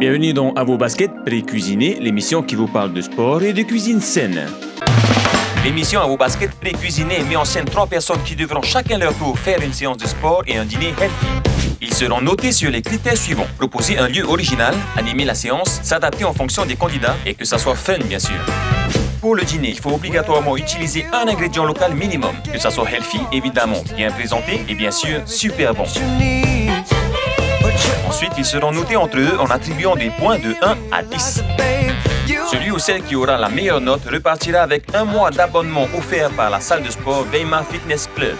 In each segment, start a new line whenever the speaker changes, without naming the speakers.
Bienvenue dans À vos baskets pré-cuisinés, l'émission qui vous parle de sport et de cuisine saine. L'émission À vos baskets pré-cuisinés met en scène 3 personnes qui devront chacun leur tour faire une séance de sport et un dîner healthy. Ils seront notés sur les critères suivants. Proposer un lieu original, animer la séance, s'adapter en fonction des candidats et que ça soit fun bien sûr. Pour le dîner, il faut obligatoirement utiliser un ingrédient local minimum, que ça soit healthy évidemment, bien présenté et bien sûr super bon. Ensuite, ils seront notés entre eux en attribuant des points de 1 à 10. Celui ou celle qui aura la meilleure note repartira avec un mois d'abonnement offert par la salle de sport Weimar Fitness Club.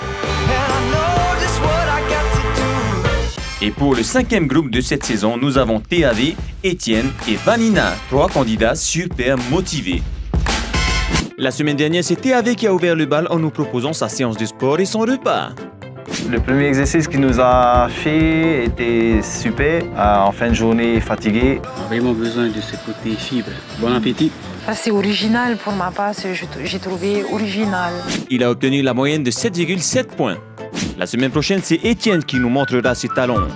Et pour le 5e groupe de cette saison, nous avons TAV, Étienne et Vanina, 3 candidats super motivés. La semaine dernière, c'est TAV qui a ouvert le bal en nous proposant sa séance de sport et son repas.
Le premier exercice qu'il nous a fait était super. En fin de journée, fatigué.
On a vraiment besoin de ce côté fibre. Bon appétit.
Ça, c'est original pour ma part, j'ai trouvé original.
Il a obtenu la moyenne de 7,7 points. La semaine prochaine, c'est Étienne qui nous montrera ses talents.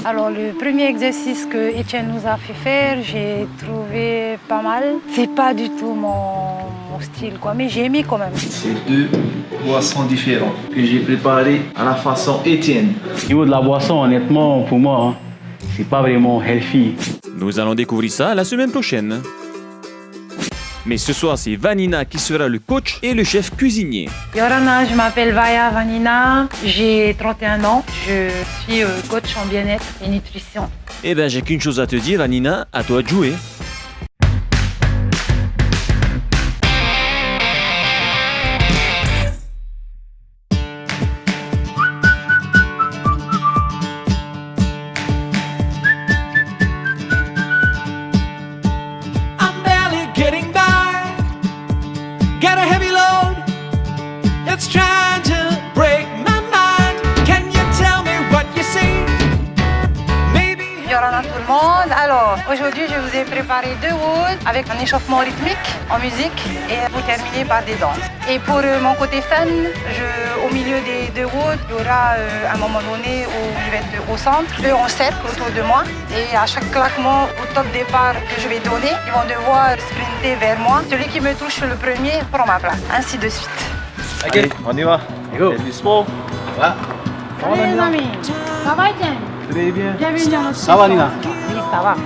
Alors, le premier exercice que Étienne nous a fait faire, j'ai trouvé pas mal. C'est pas du tout mon style, quoi, mais j'ai aimé quand même.
C'est 2 boissons différentes que j'ai préparées à la façon Étienne.
Au niveau de la boisson, honnêtement, pour moi, c'est pas vraiment healthy.
Nous allons découvrir ça la semaine prochaine. Mais ce soir, c'est Vanina qui sera le coach et le chef cuisinier.
Yorana, je m'appelle Vaya Vanina, j'ai 31 ans. Je suis coach en bien-être et nutrition.
Eh ben, j'ai qu'une chose à te dire, Vanina, à toi de jouer.
Got a heavy load, it's trying to break my mind. Can you tell me what you see? Maybe.
Yorana tout le monde. Alors, aujourd'hui, je vous ai préparé 2 woods avec un échauffement rythmique en musique et vous terminez par des danses. Et pour mon côté fun, au milieu des 2 woods, il y aura un moment donné où je vais être au centre, eux en cercle autour de moi. Et à chaque claquement au top départ que je vais donner, ils vont devoir sprinter vers moi. Celui qui me touche le premier prend ma place, ainsi de suite.
Ok, on y va.
Go.
C'est du sport. Voilà.
Salut les amis, ça va Étienne?
Très bien.
Bienvenue dans notre
Ça va, Nina?
Oui, ça va.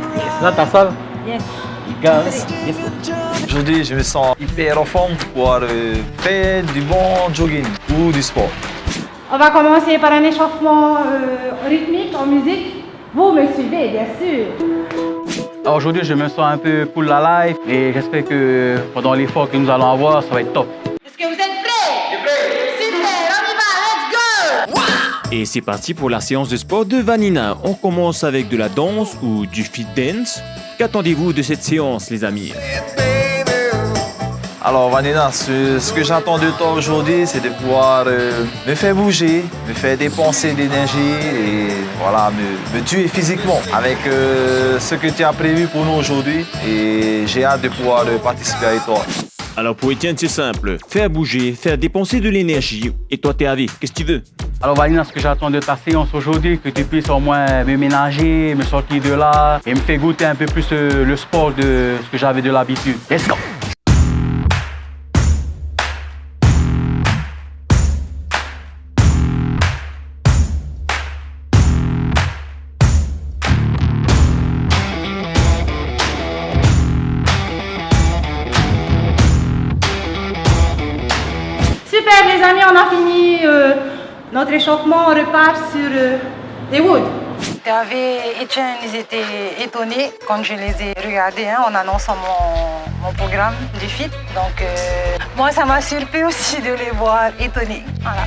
Là, ta salle?
Yes.
Aujourd'hui, je me sens hyper en forme pour faire du bon jogging ou du sport.
On va commencer par un échauffement rythmique en musique. Vous me suivez, bien sûr.
Alors, aujourd'hui, je me sens un peu pour la life et j'espère que pendant l'effort que nous allons avoir, ça va être top.
Est-ce que vous êtes prêts? Super, on y va, let's go!
Et c'est parti pour la séance de sport de Vanina. On commence avec de la danse ou du fit dance. Qu'attendez-vous de cette séance, les amis?
Alors Vanina, ce que j'attends de toi aujourd'hui, c'est de pouvoir me faire bouger, me faire dépenser d'énergie et voilà, me tuer physiquement avec ce que tu as prévu pour nous aujourd'hui et j'ai hâte de pouvoir participer avec toi.
Alors pour Étienne, c'est simple. Faire bouger, faire dépenser de l'énergie. Et toi, TAV, qu'est-ce que tu veux?
Alors Vanina, ce que j'attends de ta séance aujourd'hui, que tu puisses au moins me ménager, me sortir de là et me faire goûter un peu plus le sport de ce que j'avais de l'habitude. Let's go!
Super les amis, on a fini notre échauffement, on repart sur les woods. TAV et Étienne, ils étaient étonnés quand je les ai regardés en annonçant mon programme du FIT. Donc moi ça m'a surpris aussi de les voir étonnés. Voilà.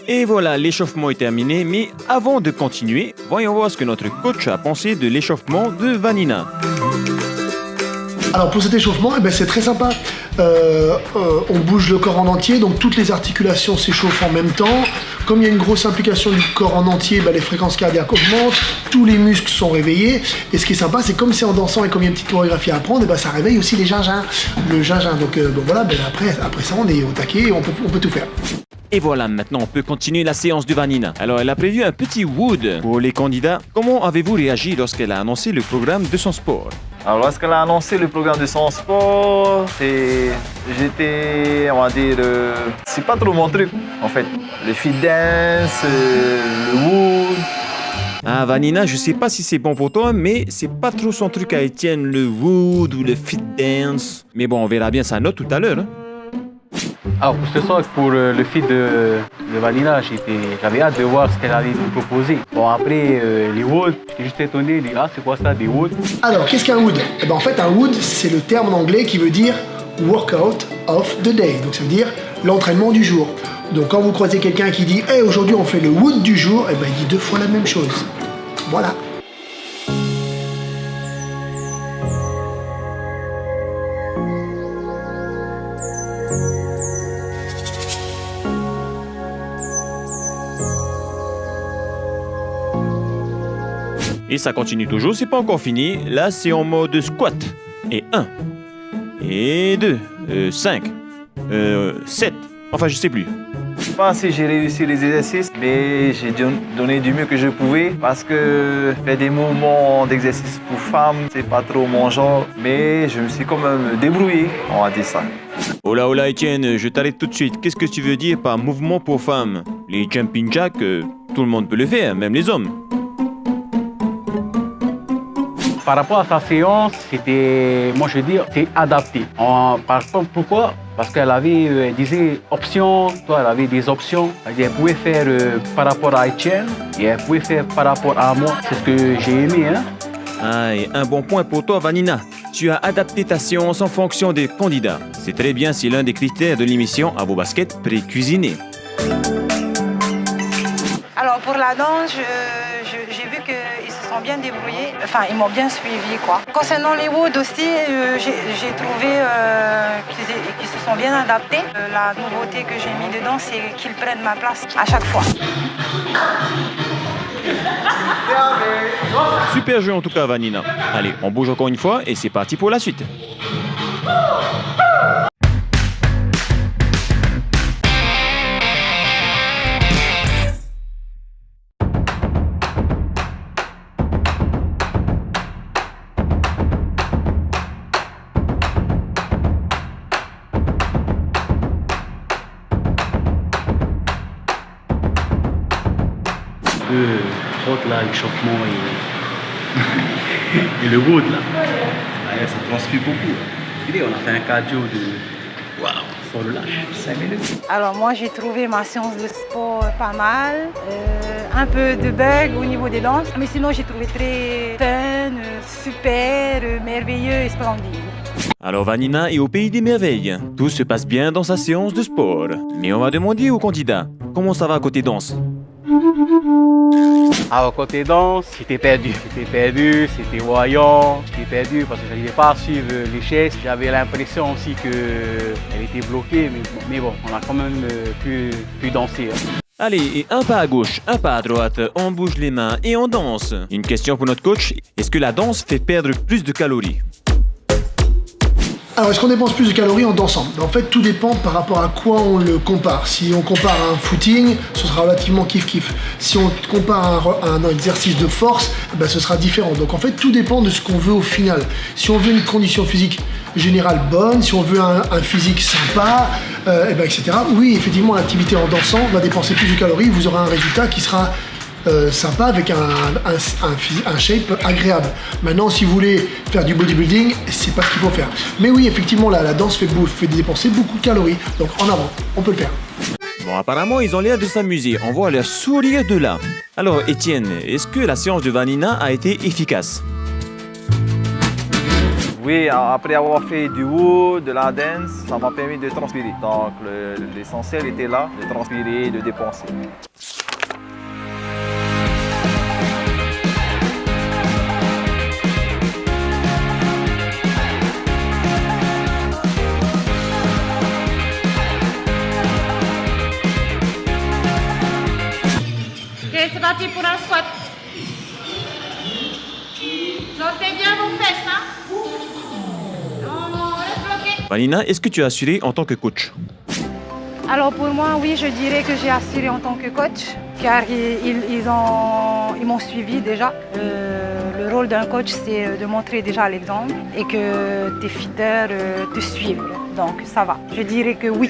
Et voilà, l'échauffement est terminé. Mais avant de continuer, voyons voir ce que notre coach a pensé de l'échauffement de Vanina.
Alors pour cet échauffement, c'est très sympa. On bouge le corps en entier, donc toutes les articulations s'échauffent en même temps. Comme il y a une grosse implication du corps en entier, les fréquences cardiaques augmentent, tous les muscles sont réveillés. Et ce qui est sympa, c'est comme c'est en dansant et comme il y a une petite chorégraphie à apprendre, ça réveille aussi les gingins, le gingin. Donc voilà, après ça on est au taquet et on peut tout faire.
Et voilà, maintenant on peut continuer la séance de Vanina. Alors elle a prévu un petit wood pour les candidats. Comment avez-vous réagi lorsqu'elle a annoncé le programme de son sport?
Alors lorsqu'elle a annoncé le programme de son sport, j'étais, on va dire, c'est pas trop mon truc en fait. Le fit dance, le wood.
Ah Vanina, je sais pas si c'est bon pour toi, mais c'est pas trop son truc à Étienne, le wood ou le fit dance. Mais bon, on verra bien sa note tout à l'heure. Hein.
Alors pour ce soir, pour le feed de Vanina, j'avais hâte de voir ce qu'elle allait nous proposer. Bon après, les woods, j'étais juste étonné, c'est quoi ça, des woods?
Alors, qu'est-ce qu'un wood? Eh ben, en fait, un wood, c'est le terme en anglais qui veut dire workout of the day. Donc ça veut dire l'entraînement du jour. Donc quand vous croisez quelqu'un qui dit hey, aujourd'hui on fait le wood du jour, eh ben, il dit 2 fois la même chose. Voilà.
Et ça continue toujours, c'est pas encore fini. Là, c'est en mode squat. Et 1, et 2, 5, 7. Enfin, je sais plus.
Je sais pas si j'ai réussi les exercices, mais j'ai donné du mieux que je pouvais parce que faire des mouvements d'exercice pour femmes, c'est pas trop mon genre, mais je me suis quand même débrouillé, on va dire ça.
Hola, hola, Étienne, je t'arrête tout de suite. Qu'est-ce que tu veux dire par mouvement pour femmes? Les jumping jacks, tout le monde peut le faire, même les hommes.
Par rapport à sa séance, moi je veux dire, c'est adapté. Par exemple, pourquoi? Parce qu'elle avait, elle disait options, elle avait des options. Elle pouvait faire par rapport à Étienne et elle pouvait faire par rapport à moi. C'est ce que j'ai aimé. Hein?
Ah, et un bon point pour toi, Vanina. Tu as adapté ta séance en fonction des candidats. C'est très bien, c'est l'un des critères de l'émission à vos baskets pré-cuisinées.
Alors pour la danse, j'ai vu qu'ils se sont bien débrouillés, enfin ils m'ont bien suivi quoi. Concernant les woods aussi, j'ai trouvé qu'ils se sont bien adaptés. La nouveauté que j'ai mis dedans, c'est qu'ils prennent ma place à chaque fois.
Super jeu en tout cas, Vanina. Allez, on bouge encore une fois et c'est parti pour la suite.
Je crois que là, l'échauffement et le wood là. Ouais, ça transpire beaucoup. Là. On a fait un cardio de sans le lâche, 5 minutes.
Alors moi j'ai trouvé ma séance de sport pas mal, un peu de bug au niveau des danses, mais sinon j'ai trouvé très fun, super, merveilleux et splendide.
Alors Vanina est au pays des merveilles. Tout se passe bien dans sa séance de sport. Mais on va demander aux candidats, comment ça va côté danse?
Alors côté danse, j'étais perdu, c'était voyant, j'étais perdu parce que je n'arrivais pas à suivre les gestes. J'avais l'impression aussi qu'elle était bloquée, mais bon, on a quand même pu danser.
Allez, et un pas à gauche, un pas à droite, on bouge les mains et on danse. Une question pour notre coach, est-ce que la danse fait perdre plus de calories?
Alors, est-ce qu'on dépense plus de calories en dansant? En fait, tout dépend par rapport à quoi on le compare. Si on compare à un footing, ce sera relativement kiff-kiff. Si on compare à un exercice de force, ben, ce sera différent. Donc, en fait, tout dépend de ce qu'on veut au final. Si on veut une condition physique générale bonne, si on veut un physique sympa, etc. Oui, effectivement, l'activité en dansant va dépenser plus de calories. Vous aurez un résultat qui sera sympa avec un shape agréable. Maintenant, si vous voulez faire du bodybuilding, c'est pas ce qu'il faut faire. Mais oui, effectivement, la danse fait dépenser beaucoup de calories. Donc en avant, on peut le faire.
Bon, apparemment, ils ont l'air de s'amuser. On voit leur sourire de là. Alors, Étienne, est-ce que la séance de Vanina a été efficace?
Oui, après avoir fait du wood, de la dance, ça m'a permis de transpirer. Donc l'essentiel était là, de transpirer et de dépenser.
C'est parti pour un squat. Sortez bien vos fesses, hein. On reste bloqué.
Vanina, est-ce que tu as assuré en tant que coach?
Alors pour moi, oui, je dirais que j'ai assuré en tant que coach, car ils m'ont suivi déjà. Le rôle d'un coach, c'est de montrer déjà l'exemple et que tes feeders te suivent. Donc ça va, je dirais que oui.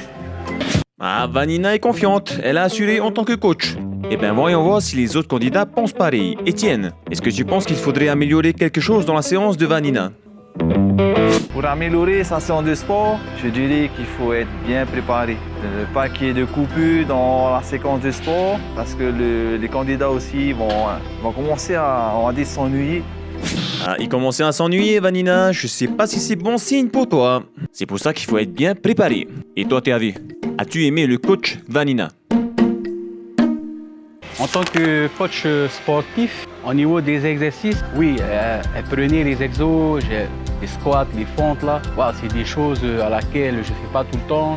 Ah, Vanina est confiante, elle a assuré en tant que coach. Eh bien, voyons voir si les autres candidats pensent pareil. Étienne, est-ce que tu penses qu'il faudrait améliorer quelque chose dans la séance de Vanina?
Pour améliorer sa séance de sport, je dirais qu'il faut être bien préparé. Ne pas qu'il y ait de coupures dans la séquence de sport parce que les candidats aussi vont commencer à, on va dire, s'ennuyer.
Ah, il commençait à s'ennuyer, Vanina. Je sais pas si c'est bon signe pour toi. C'est pour ça qu'il faut être bien préparé. Et toi, Théavé, as-tu aimé le coach Vanina?
En tant que coach sportif, au niveau des exercices, oui, elle prenait les exos, les squats, les fentes là. Voilà, c'est des choses à laquelle je fais pas tout le temps.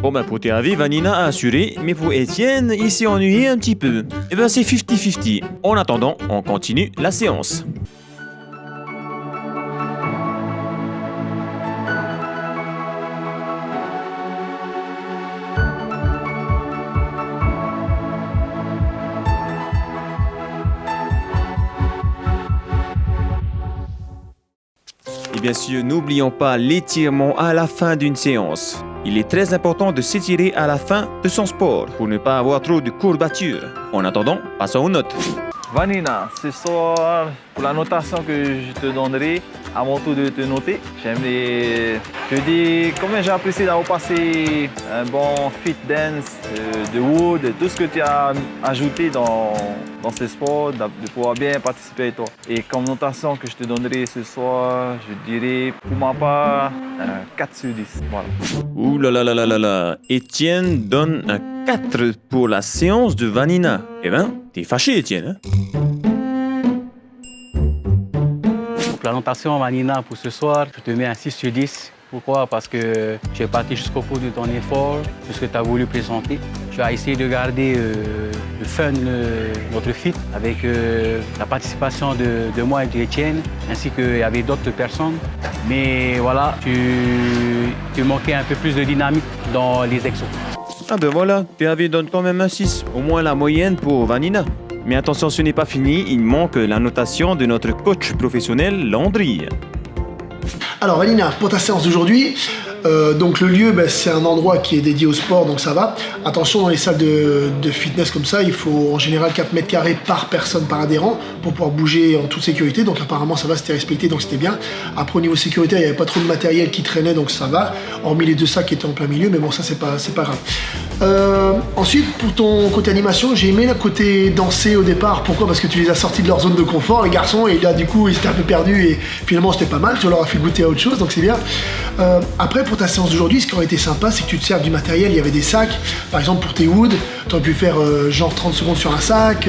Bon ben pour Théavé, Vanina a assuré, mais pour Étienne, il s'est ennuyé un petit peu. Eh ben c'est 50-50. En attendant, on continue la séance. Et bien sûr, n'oublions pas l'étirement à la fin d'une séance. Il est très important de s'étirer à la fin de son sport pour ne pas avoir trop de courbatures. En attendant, passons aux notes.
Vanina, ce soir, pour la notation que je te donnerai, à mon tour de te noter, j'aimerais te dire combien j'ai apprécié d'avoir passé un bon fit dance de wood, tout ce que tu as ajouté dans ce sport, de pouvoir bien participer avec toi. Et comme notation que je te donnerai ce soir, je dirais pour ma part 4 sur 10. Voilà.
Ouh là là là là là là. Étienne donne un 4 pour la séance de Vanina. Eh ben, t'es fâché, Étienne, hein?
La notation Vanina pour ce soir, je te mets un 6 sur 10. Pourquoi? Parce que tu es parti jusqu'au bout de ton effort, de ce que tu as voulu présenter. Tu as essayé de garder le fun, notre fit, avec la participation de moi et d'Étienne, ainsi qu'il y avait d'autres personnes. Mais voilà, tu manquais un peu plus de dynamique dans les exos.
Ah ben voilà, Théavé donne quand même un 6, au moins la moyenne pour Vanina. Mais attention, ce n'est pas fini, il manque la notation de notre coach professionnel, Landry.
Alors Vanina, pour ta séance d'aujourd'hui, donc le lieu, c'est un endroit qui est dédié au sport, donc ça va. Attention, dans les salles de fitness comme ça, il faut en général 4 mètres carrés par personne, par adhérent, pour pouvoir bouger en toute sécurité. Donc apparemment ça va, c'était respecté, donc c'était bien. Après au niveau sécuritaire, il n'y avait pas trop de matériel qui traînait, donc ça va. Hormis les 2 sacs qui étaient en plein milieu, mais bon, ça c'est pas grave. Ensuite, pour ton côté animation, j'ai aimé le côté danser au départ. Pourquoi? Parce que tu les as sortis de leur zone de confort, les garçons, et là du coup ils étaient un peu perdus et finalement c'était pas mal, tu leur as fait goûter à autre chose, donc c'est bien. Après, pour ta séance d'aujourd'hui, ce qui aurait été sympa, c'est que tu te serves du matériel. Il y avait des sacs, par exemple pour tes woods, tu aurais pu faire genre 30 secondes sur un sac,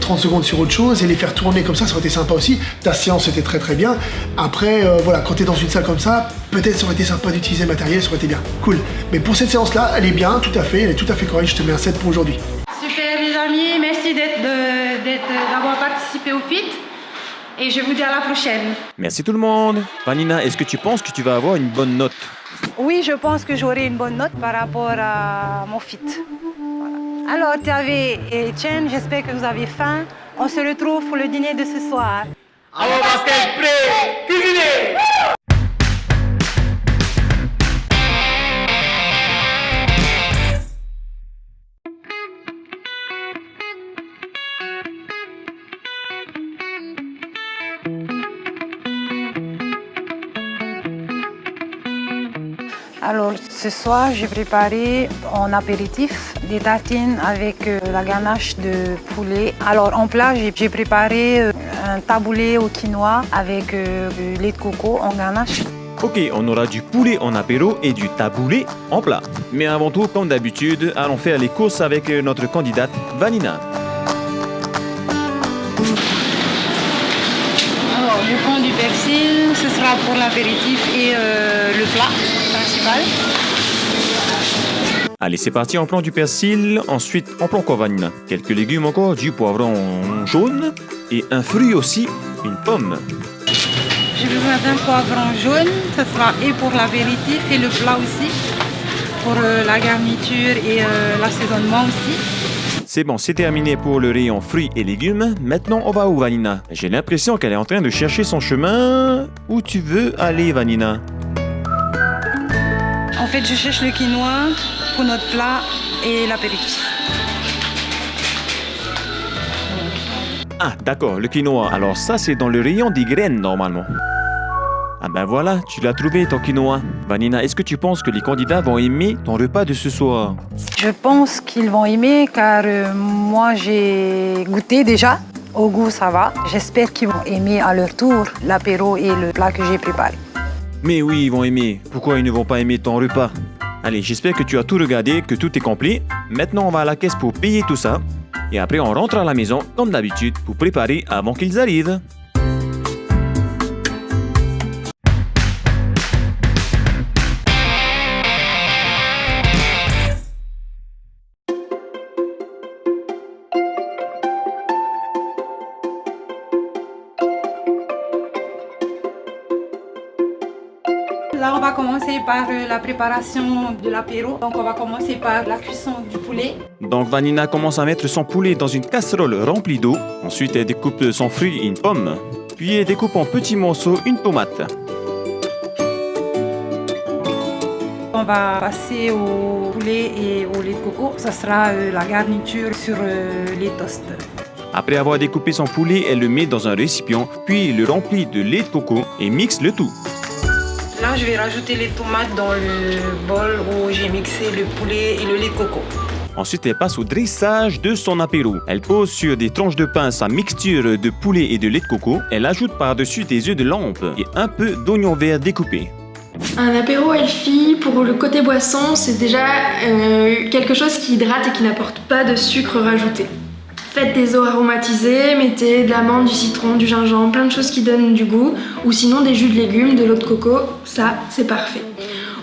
30 secondes sur autre chose et les faire tourner comme ça aurait été sympa aussi. Ta séance était très très bien. Après, voilà, quand tu es dans une salle comme ça, peut-être ça aurait été sympa d'utiliser le matériel, ça aurait été bien. Cool. Mais pour cette séance-là, elle est bien, tout à fait, elle est tout à fait correcte. Je te mets un 7 pour aujourd'hui.
Super les amis, merci d'avoir participé au FIT et je vous dis à la prochaine.
Merci tout le monde. Vanina, est-ce que tu penses que tu vas avoir une bonne note?
Oui, je pense que j'aurai une bonne note par rapport à mon FIT. Voilà. Alors Théavé et Étienne, j'espère que vous avez faim. On se retrouve pour le dîner de ce soir.
À mon basket prêt, cuisiner!
Alors ce soir, j'ai préparé en apéritif des tartines avec la ganache de poulet. Alors en plat, j'ai préparé un taboulé au quinoa avec du lait de coco en ganache.
Ok, on aura du poulet en apéro et du taboulé en plat. Mais avant tout, comme d'habitude, allons faire les courses avec notre candidate Vanina.
Alors je prends du persil, ce sera pour l'apéritif et le plat principal.
Allez, c'est parti, on prend du persil. Ensuite, on prend quoi, Vanina? Quelques légumes encore, du poivron jaune et un fruit aussi, une pomme.
J'ai besoin d'un poivron jaune, ce sera et pour l'apéritif et le plat aussi. pour la garniture et l'assaisonnement aussi.
C'est bon, c'est terminé pour le rayon fruits et légumes. Maintenant, on va où, Vanina? J'ai l'impression qu'elle est en train de chercher son chemin. Où tu veux aller, Vanina?
En fait, je cherche le quinoa pour notre plat et l'apéritif.
Ah, d'accord, le quinoa. Alors ça, c'est dans le rayon des graines, normalement. Ah ben voilà, tu l'as trouvé, ton quinoa. Vanina, est-ce que tu penses que les candidats vont aimer ton repas de ce soir?
Je pense qu'ils vont aimer car moi j'ai goûté déjà. Au goût, ça va. J'espère qu'ils vont aimer à leur tour l'apéro et le plat que j'ai préparé.
Mais oui, ils vont aimer. Pourquoi ils ne vont pas aimer ton repas? Allez, j'espère que tu as tout regardé, que tout est complet. Maintenant, on va à la caisse pour payer tout ça. Et après, on rentre à la maison, comme d'habitude, pour préparer avant qu'ils arrivent.
Là, on va commencer par la préparation de l'apéro. Donc, on va commencer par la cuisson du poulet.
Donc, Vanina commence à mettre son poulet dans une casserole remplie d'eau. Ensuite, elle découpe son fruit, une pomme. Puis, elle découpe en petits morceaux une tomate.
On va passer au poulet et au lait de coco. Ça sera la garniture sur les toasts.
Après avoir découpé son poulet, elle le met dans un récipient, puis le remplit de lait de coco et mixe le tout.
Là, je vais rajouter les tomates dans le bol où j'ai mixé le poulet et le lait de coco.
Ensuite, elle passe au dressage de son apéro. Elle pose sur des tranches de pain sa mixture de poulet et de lait de coco. Elle ajoute par-dessus des œufs de lampe et un peu d'oignon vert découpé.
Un apéro healthy, pour le côté boisson, c'est déjà quelque chose qui hydrate et qui n'apporte pas de sucre rajouté. Faites des eaux aromatisées, mettez de l'amande, du citron, du gingembre, plein de choses qui donnent du goût, ou sinon des jus de légumes, de l'eau de coco, ça c'est parfait.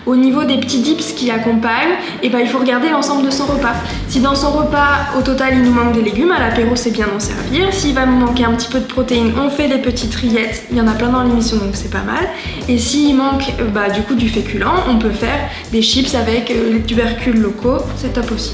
Au niveau des petits dips qui accompagnent, il faut regarder l'ensemble de son repas. Si dans son repas, au total, il nous manque des légumes, à l'apéro c'est bien d'en servir. S'il va nous manquer un petit peu de protéines, on fait des petites rillettes, il y en a plein dans l'émission donc c'est pas mal. Et s'il manque du coup du féculent, on peut faire des chips avec les tubercules locaux, c'est top aussi.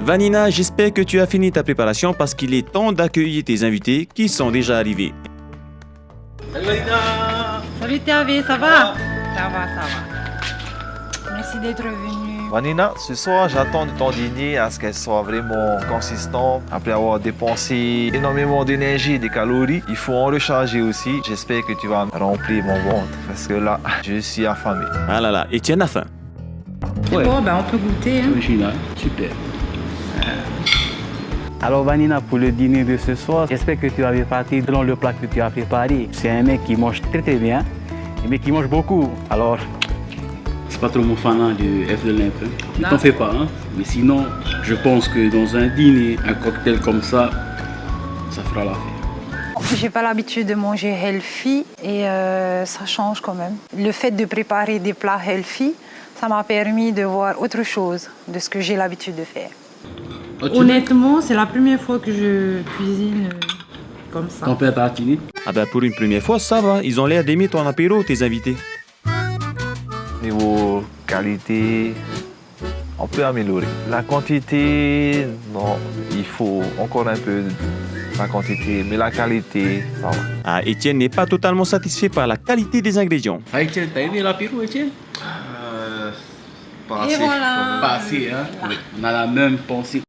Vanina, j'espère que tu as fini ta préparation parce qu'il est temps d'accueillir tes invités qui sont déjà arrivés.
Salut Théavé, ça va? Ça va. Merci d'être venu.
Vanina, ce soir, j'attends de ton dîner à ce qu'elle soit vraiment consistante. Après avoir dépensé énormément d'énergie et de calories, il faut en recharger aussi. J'espère que tu vas remplir mon ventre parce que là, je suis affamé.
Ah là là, Étienne a faim.
Ouais,
Bon, on peut goûter. Hein.
original, super. Alors Vanina, pour le dîner de ce soir, j'espère que tu avais parti selon le plat que tu as préparé. C'est un mec qui mange très très bien, mais qui mange beaucoup. Alors, c'est pas trop mon fanat de F de l'Imp. Ne t'en fais pas, hein. Mais sinon, je pense que dans un dîner, un cocktail comme ça fera l'affaire.
J'ai pas l'habitude de manger healthy et ça change quand même. Le fait de préparer des plats healthy, ça m'a permis de voir autre chose de ce que j'ai l'habitude de faire. Honnêtement, c'est la première fois que je cuisine comme ça.
Ton père t'a attiné?
Ah ben pour une première fois, ça va. Ils ont l'air d'aimer ton apéro, tes invités.
Niveau qualité, on peut améliorer. La quantité, non, il faut encore un peu de la quantité, mais la qualité, ça va.
Ah, Étienne n'est pas totalement satisfait par la qualité des ingrédients.
Ah, Étienne, t'as aimé l'apéro, Étienne?
Pas
Et
assez,
voilà.
Pas assez, hein? Oui, on a la même pensée.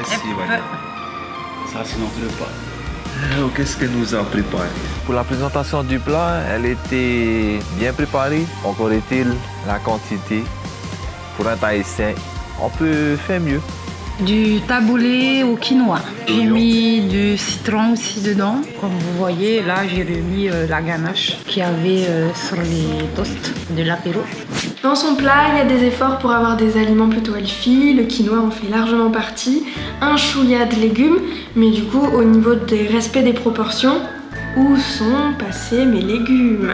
Merci, Vanina.
Ça, c'est notre repas.
Alors, qu'est-ce qu'elle nous a préparé? Pour la présentation du plat, elle était bien préparée. Encore est-il, la quantité. Pour un Tahitien, on peut faire mieux.
Du taboulé au quinoa. J'ai mis du citron aussi dedans. Comme vous voyez, là, j'ai remis la ganache qu'il y avait sur les toasts de l'apéro.
Dans son plat, il y a des efforts pour avoir des aliments plutôt healthy. Le quinoa en fait largement partie. Un chouïa de légumes. Mais du coup, au niveau des respect des proportions, où sont passés mes légumes?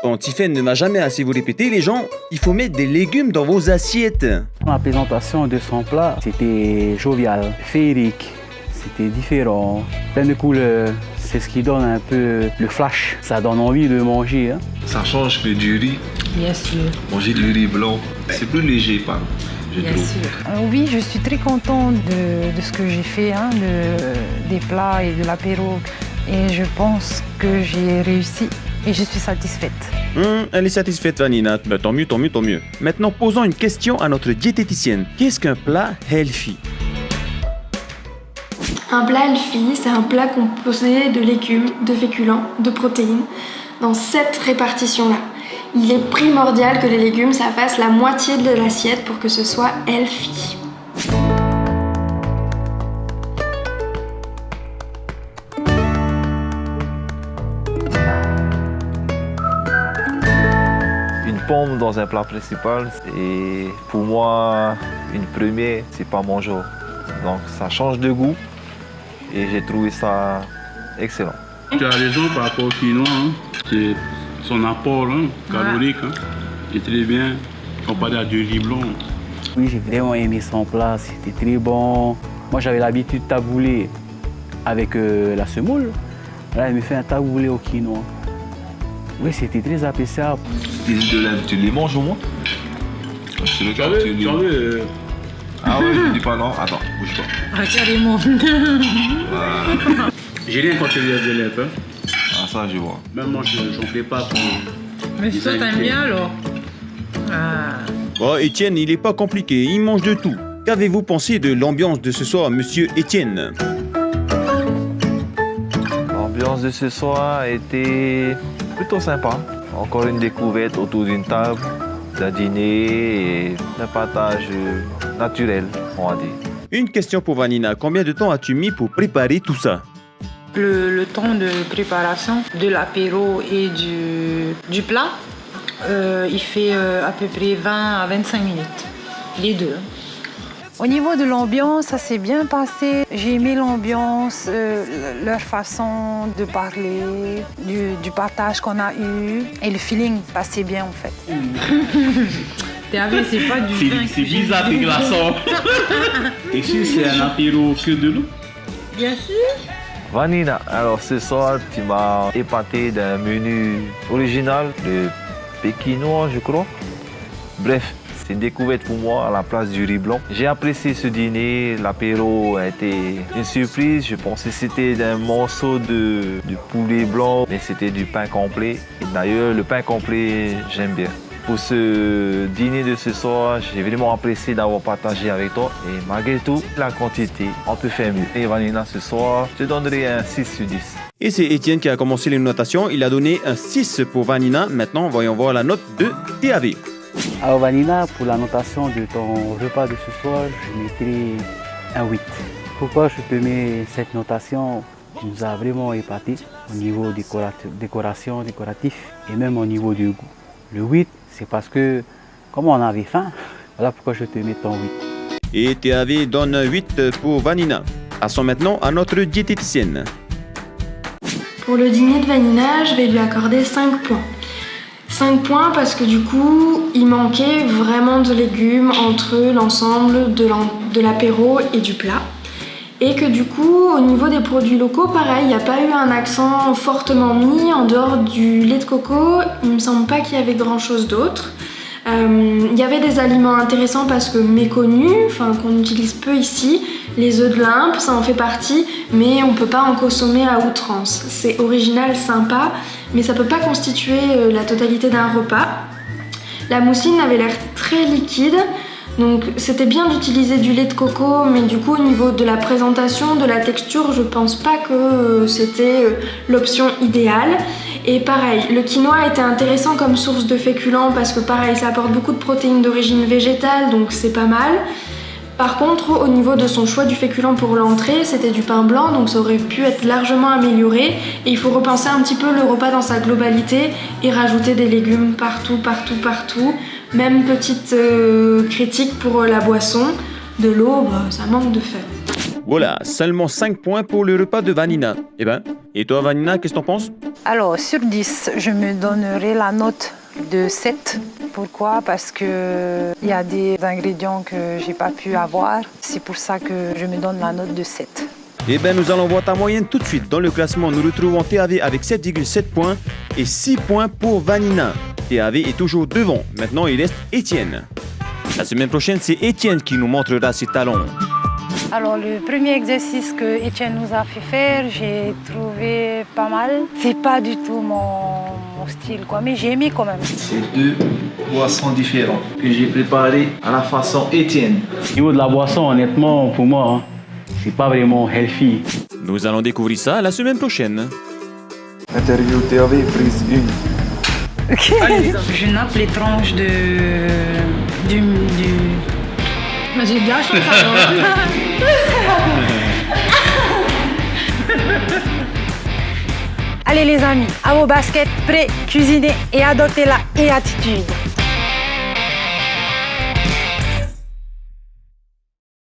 Quand Tiffaine ne m'a jamais assez vous répéter, les gens, il faut mettre des légumes dans vos assiettes.
La présentation de son plat, c'était jovial, féerique, c'était différent, plein de couleurs. C'est ce qui donne un peu le flash. Ça donne envie de manger. Hein.
Ça change que du riz.
Bien sûr.
Manger du riz blanc, c'est plus léger, je
Bien
trouve.
sûr. Oui, je suis très contente de ce que j'ai fait, hein, des plats et de l'apéro. Et je pense que j'ai réussi et je suis satisfaite.
Elle est satisfaite, Vanina. Ben, tant mieux, tant mieux, tant mieux. Maintenant, posons une question à notre diététicienne. Qu'est-ce qu'un plat healthy?
Un plat healthy, c'est un plat composé de légumes, de féculents, de protéines, dans cette répartition-là. Il est primordial que les légumes, ça fasse la moitié de l'assiette pour que ce soit healthy.
Une pomme dans un plat principal, et pour moi, une première, c'est pas mon genre. Donc ça change de goût et j'ai trouvé ça excellent.
Tu as raison par rapport au quinoa, hein. C'est son apport calorique est très bien comparé à du riz blanc.
Oui, j'ai vraiment aimé son plat, c'était très bon. Moi, j'avais l'habitude de tabouler avec la semoule. Là, elle me fait un taboulé au quinoa. Oui, c'était très appréciable.
Tes de lèvres, tu les manges au moins? C'est le cas, tu les manges. Ah ouais, je dis pas non. Attends, bouge pas.
Ah, carrément.
J'ai rien contre les élèves.
Ah ça, je vois.
Même moi, j'en fais pas pour...
Mais si toi, t'aimes bien alors?
Oh, Étienne, il est pas compliqué, il mange de tout. Qu'avez-vous pensé de l'ambiance de ce soir, monsieur Étienne?
L'ambiance de ce soir était plutôt sympa. Encore une découverte autour d'une table, d'un dîner et d'un partage naturel, on va dire.
Une question pour Vanina. Combien de temps as-tu mis pour préparer tout ça?
Le temps de préparation de l'apéro et du plat, il fait à peu près 20 à 25 minutes, les deux. Au niveau de l'ambiance, ça s'est bien passé. J'ai aimé l'ambiance, leur façon de parler, du partage qu'on a eu. Et le feeling passait bien en fait. T'as vu, c'est pas du vin.
C'est bizarre, tes glaçons. Et si c'est un apéro que de l'eau?
Bien sûr.
Vanina, alors ce soir, tu m'as épaté d'un menu original, de pékinois, je crois. Bref, c'est une découverte pour moi à la place du riz blanc. J'ai apprécié ce dîner, l'apéro a été une surprise. Je pensais que c'était un morceau de poulet blanc, mais c'était du pain complet. Et d'ailleurs, le pain complet, j'aime bien. Pour ce dîner de ce soir, j'ai vraiment apprécié d'avoir partagé avec toi. Et malgré tout, la quantité, on peut faire mieux. Et Vanina, ce soir, je te donnerai un 6 sur 10.
Et c'est Étienne qui a commencé les notations. Il a donné un 6 pour Vanina. Maintenant, voyons voir la note de TAV.
Alors Vanina, pour la notation de ton repas de ce soir, je mettrai un 8. Pourquoi je te mets cette notation? Tu nous as vraiment épaté au niveau décoratif et même au niveau du goût. Le 8, c'est parce que, comme on avait faim, voilà pourquoi je te mets ton 8.
Et TAV donne 8 pour Vanina. Passons maintenant à notre diététicienne.
Pour le dîner de Vanina, je vais lui accorder 5 points. 5 points parce que du coup, il manquait vraiment de légumes entre l'ensemble de l'apéro et du plat. Et que du coup, au niveau des produits locaux, pareil, il n'y a pas eu un accent fortement mis. En dehors du lait de coco, il me semble pas qu'il y avait grand chose d'autre. Il y avait des aliments intéressants parce que méconnus, qu'on utilise peu ici. Les œufs de limpe, ça en fait partie, mais on peut pas en consommer à outrance. C'est original, sympa, mais ça peut pas constituer la totalité d'un repas. La mousseline avait l'air très liquide, Donc c'était bien d'utiliser du lait de coco, mais du coup au niveau de la présentation, de la texture, je pense pas que c'était l'option idéale. Et pareil, le quinoa était intéressant comme source de féculents parce que pareil, ça apporte beaucoup de protéines d'origine végétale, donc c'est pas mal. Par contre, au niveau de son choix du féculent pour l'entrée, c'était du pain blanc, donc ça aurait pu être largement amélioré. Et il faut repenser un petit peu le repas dans sa globalité et rajouter des légumes partout. Même petite critique pour la boisson, de l'eau, ça manque de fer.
Voilà, seulement 5 points pour le repas de Vanina. Et toi Vanina, qu'est-ce que t'en penses?
Alors, sur 10, je me donnerai la note de 7. Pourquoi? Parce qu'il y a des ingrédients que j'ai pas pu avoir. C'est pour ça que je me donne la note de 7.
Nous allons voir ta moyenne tout de suite. Dans le classement, nous retrouvons TAV avec 7,7 points et 6 points pour Vanina. TAV est toujours devant. Maintenant, il reste Étienne. La semaine prochaine, c'est Étienne qui nous montrera ses talents.
Alors, le premier exercice que Étienne nous a fait faire, j'ai trouvé pas mal. C'est pas du tout mon style, quoi, mais j'ai aimé quand même.
C'est 2 boissons différentes que j'ai préparées à la façon Étienne.
Au niveau de la boisson, honnêtement, pour moi, c'est pas vraiment healthy.
Nous allons découvrir ça la semaine prochaine.
Interview TAV, prise 1.
Je nappe les tranches du...
Mais j'ai bien chanté.
Allez les amis, à vos baskets, prêts, cuisinez et adoptez la attitude.